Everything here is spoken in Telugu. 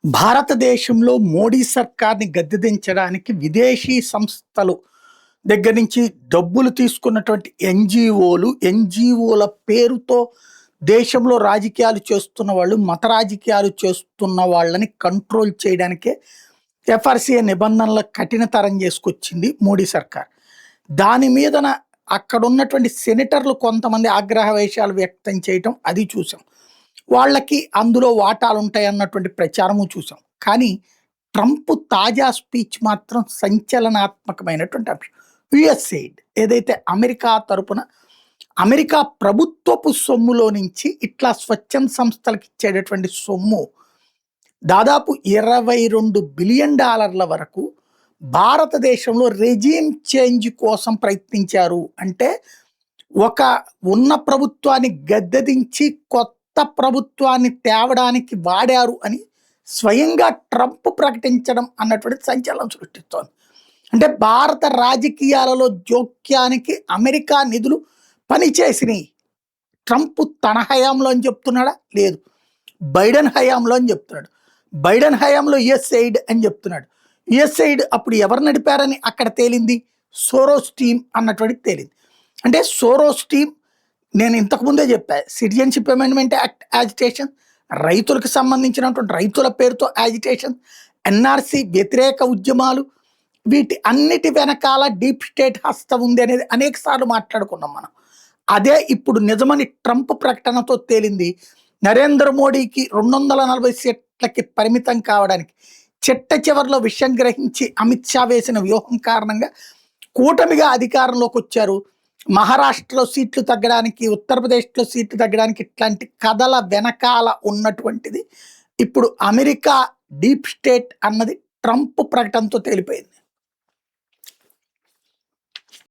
భారతదేశంలో మోడీ సర్కార్‌ని గద్దెదించడానికి విదేశీ సంస్థలు దగ్గర నుంచి డబ్బులు తీసుకున్నటువంటి ఎన్‌జీఓల పేరుతో దేశంలో రాజకీయాలు చేస్తున్న వాళ్ళు, మత రాజకీయాలు చేస్తున్న వాళ్ళని కంట్రోల్ చేయడానికే ఎఫ్ఆర్‌సీఏ నిబంధనలు కఠినతరం చేసుకొచ్చింది మోడీ సర్కార్. దాని మీదన అక్కడున్నటువంటి సెనేటర్లు కొంతమంది ఆగ్రహ వేషాలు వ్యక్తం చేయటం అది చూసాం. వాళ్ళకి అందులో వాటాలుంటాయన్నటువంటి ప్రచారము చూసాం. కానీ ట్రంప్ తాజా స్పీచ్ మాత్రం సంచలనాత్మకమైనటువంటి అంశం. యూఎస్‌ఎయిడ్ ఏదైతే అమెరికా తరపున అమెరికా ప్రభుత్వపు సొమ్ములో నుంచి ఇట్లా స్వచ్ఛంద సంస్థలకు ఇచ్చేటటువంటి సొమ్ము దాదాపు $22 బిలియన్ వరకు భారతదేశంలో రెజీమ్ చేంజ్ కోసం ప్రయత్నించారు. అంటే ఒక ఉన్న ప్రభుత్వాన్ని గద్దెదించి కొత్త ప్రభుత్వాన్ని తేవడానికి వాడారు అని స్వయంగా ట్రంప్ ప్రకటించడం అన్నటువంటి సంచలనం సృష్టిస్తోంది. అంటే భారత రాజకీయాలలో జోక్యానికి అమెరికా నిధులు పనిచేసినాయి. ట్రంప్ తన హయాంలో అని చెప్తున్నాడా? లేదు. బైడెన్ హయాంలో అని చెప్తున్నాడు. బైడెన్ హయాంలో యూఎస్‌ఎయిడ్ అని చెప్తున్నాడు. యూఎస్‌ఎయిడ్ అప్పుడు ఎవరు నడిపారని అక్కడ తేలింది? సోరోస్ టీమ్ అన్నటువంటిది తేలింది. అంటే సోరోస్ టీమ్ నేను ఇంతకుముందే చెప్పా. సిటిజన్షిప్ అమెండ్మెంట్ యాక్ట్ యాజిటేషన్, రైతులకు సంబంధించినటువంటి రైతుల పేరుతో యాజిటేషన్, ఎన్ఆర్‌సీ వ్యతిరేక ఉద్యమాలు, వీటి అన్నిటి వెనకాల డీప్ స్టేట్ హస్తం ఉంది అనేది అనేక సార్లు మాట్లాడుకున్నాం మనం. అదే ఇప్పుడు నిజమని ట్రంప్ ప్రకటనతో తేలింది. నరేంద్ర మోడీకి 240 సీట్లకి పరిమితం కావడానికి చిట్ట చివరిలో విషయం గ్రహించి అమిత్ షా వేసిన వ్యూహం కారణంగా కూటమిగా అధికారంలోకి వచ్చారు. మహారాష్ట్రలో సీట్లు తగ్గడానికి, ఉత్తరప్రదేశ్లో సీట్లు తగ్గడానికి ఇట్లాంటి కథల వెనకాల ఉన్నటువంటిది ఇప్పుడు అమెరికా డీప్ స్టేట్ అన్నది ట్రంప్ ప్రకటనతో తేలిపోయింది.